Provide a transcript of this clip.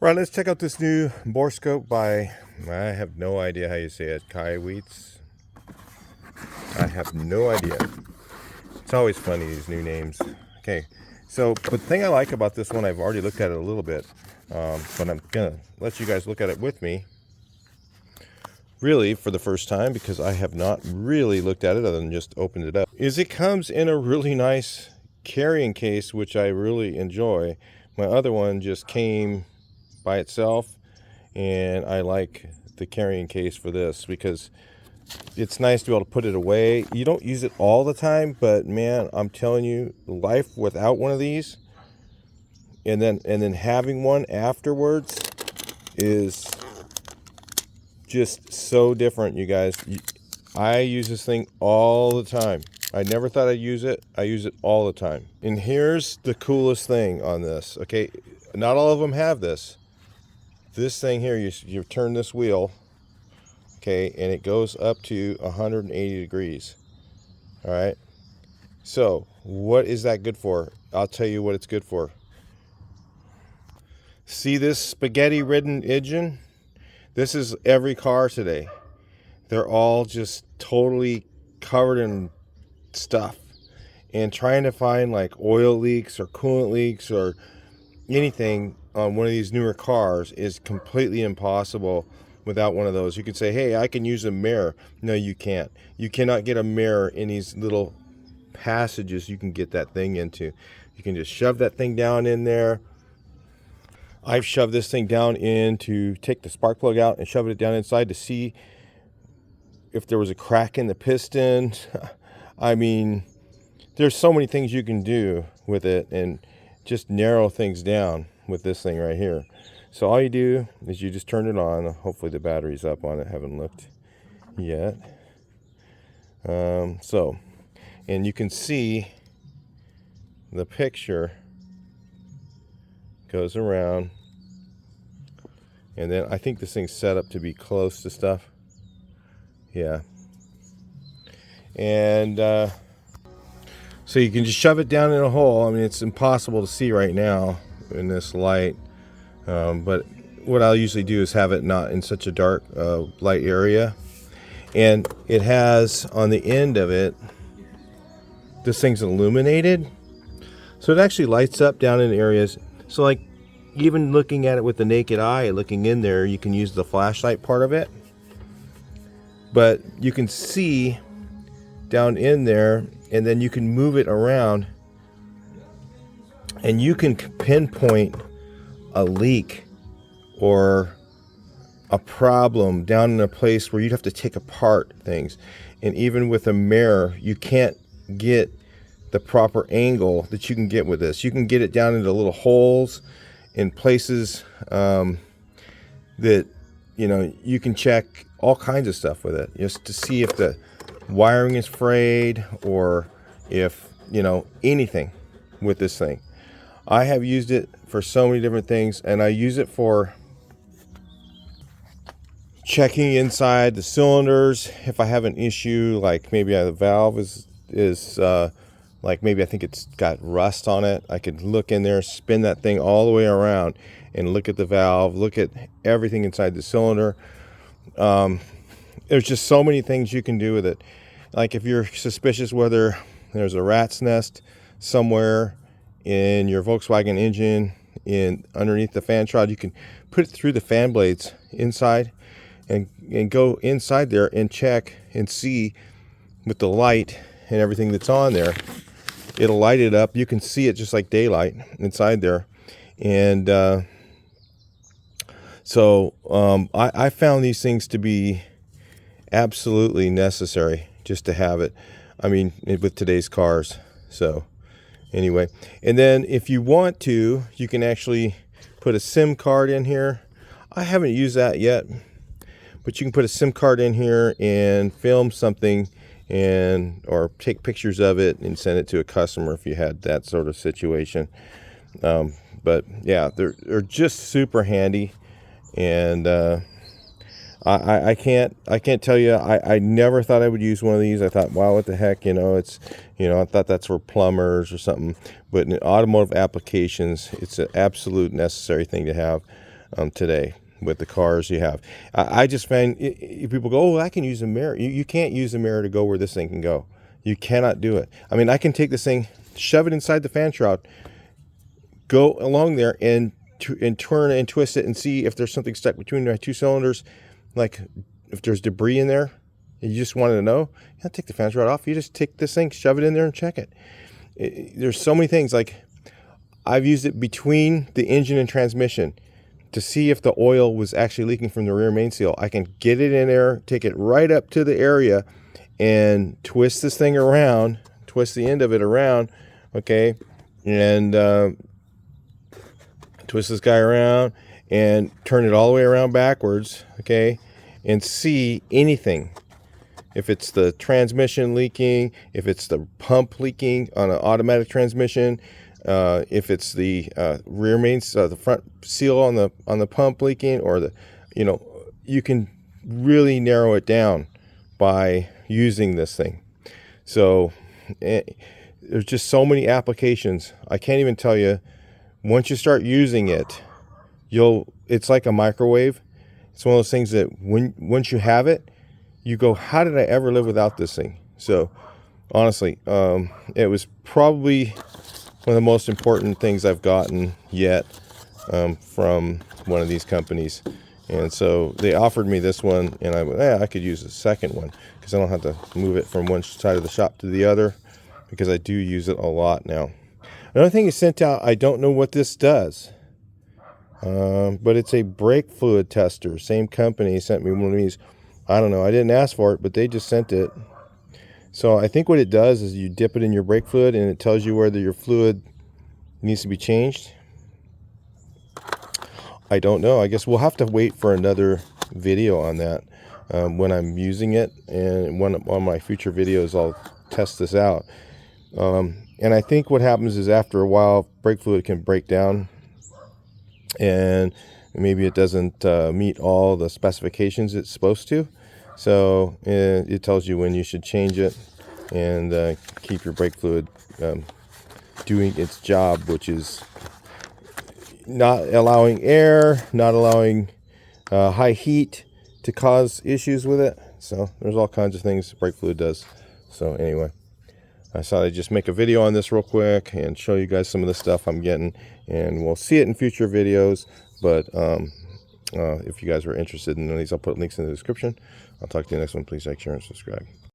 Right, let's check out this new Borescope by, I have no idea how you say it, KAIWEETS. I have no idea. It's always funny, these new names. Okay, so the thing I like about this one, I've already looked at it a little bit, but I'm gonna let you guys look at it with me, really for the first time, because I have not really looked at it other than just opened it up, is it comes in a really nice carrying case, which I really enjoy. My other one just came by itself, and I like the carrying case for this because it's nice to be able to put it away. You don't use it all the time, but man, I'm telling you, life without one of these and then having one afterwards is just so different, you guys. I use this thing all the time. I never thought I'd use it. I use it all the time. And here's the coolest thing on this, okay? Not all of them have this. This thing here, you turn this wheel, okay, and it goes up to 180 degrees. All right. So what is that good for? I'll tell you what it's good for. See this spaghetti-ridden engine? This is every car today. They're all just totally covered in stuff. And trying to find like oil leaks or coolant leaks or anything on one of these newer cars is completely impossible without one of those. You could say, hey, I can use a mirror. No, you can't. You cannot get a mirror in these little passages you can get that thing into. You can just shove that thing down in there. I've shoved this thing down in to take the spark plug out and shove it down inside to see if there was a crack in the piston. I mean, there's so many things you can do with it and just narrow things down with this thing right here. So all you do is you just turn it on. Hopefully the battery's up on it. Haven't looked yet. And you can see the picture goes around, and then I think this thing's set up to be close to stuff. Yeah. And so you can just shove it down in a hole. I mean, it's impossible to see right now in this light, but what I'll usually do is have it not in such a dark light area. And it has on the end of it, this thing's illuminated, so it actually lights up down in areas. So like even looking at it with the naked eye, looking in there, you can use the flashlight part of it, but you can see down in there, and then you can move it around and you can pinpoint a leak or a problem down in a place where you'd have to take apart things. And even with a mirror, you can't get the proper angle that you can get with this. You can get it down into little holes in places that, you know, you can check all kinds of stuff with it just to see if the wiring is frayed or if, you know, anything with this thing. I have used it for so many different things, and I use it for checking inside the cylinders if I have an issue, like maybe the valve is like maybe I think it's got rust on it. I could look in there, spin that thing all the way around and look at the valve, look at everything inside the cylinder. There's just so many things you can do with it. Like if you're suspicious whether there's a rat's nest somewhere in your Volkswagen engine underneath the fan shroud, you can put it through the fan blades inside and go inside there and check and see with the light and everything that's on there. It'll light it up. You can see it just like daylight inside there. And I found these things to be absolutely necessary just to have it. I mean, with today's cars. So anyway, and then if you want to, you can actually put a SIM card in here. I haven't used that yet, but you can put a SIM card in here and film something or take pictures of it and send it to a customer if you had that sort of situation. But yeah, they're just super handy, and I can't tell you. I never thought I would use one of these. I thought, wow, what the heck, it's, I thought that's for plumbers or something. But in automotive applications, it's an absolute necessary thing to have. today with the cars you have. I just find people go, oh, I can use a mirror. You can't use a mirror to go where this thing can go. You cannot do it. I mean, I can take this thing, shove it inside the fan shroud, go along there and turn and twist it and see if there's something stuck between my 2 cylinders, like if there's debris in there. You just wanted to know, you don't take the fan shroud off. You just take this thing, shove it in there and check it. There's so many things. Like I've used it between the engine and transmission to see if the oil was actually leaking from the rear main seal. I can get it in there, take it right up to the area and twist this thing around, twist the end of it around, okay, and twist this guy around and turn it all the way around backwards, okay, and see anything. If it's the transmission leaking, if it's the pump leaking on an automatic transmission, if it's the rear main, the front seal on the pump leaking, or the, you can really narrow it down by using this thing. So there's just so many applications. I can't even tell you. Once you start using it, it's like a microwave. It's one of those things that once you have it, you go, how did I ever live without this thing? So honestly, it was probably one of the most important things I've gotten yet from one of these companies. And so they offered me this one, and I went, I could use a second one because I don't have to move it from one side of the shop to the other, because I do use it a lot now. Another thing is sent out, I don't know what this does, but it's a brake fluid tester. Same company sent me one of these. I don't know. I didn't ask for it, but they just sent it. So I think what it does is you dip it in your brake fluid, and it tells you whether your fluid needs to be changed. I don't know. I guess we'll have to wait for another video on that when I'm using it. And one of my future videos, I'll test this out. And I think what happens is after a while, brake fluid can break down, and maybe it doesn't meet all the specifications it's supposed to. So it tells you when you should change it and keep your brake fluid doing its job, which is not allowing air, not allowing high heat to cause issues with it. So there's all kinds of things brake fluid does. So anyway, I thought I'd just make a video on this real quick and show you guys some of the stuff I'm getting, and we'll see it in future videos. But if you guys are interested in these, I'll put links in the description. I'll talk to you next one. Please like, share, and subscribe.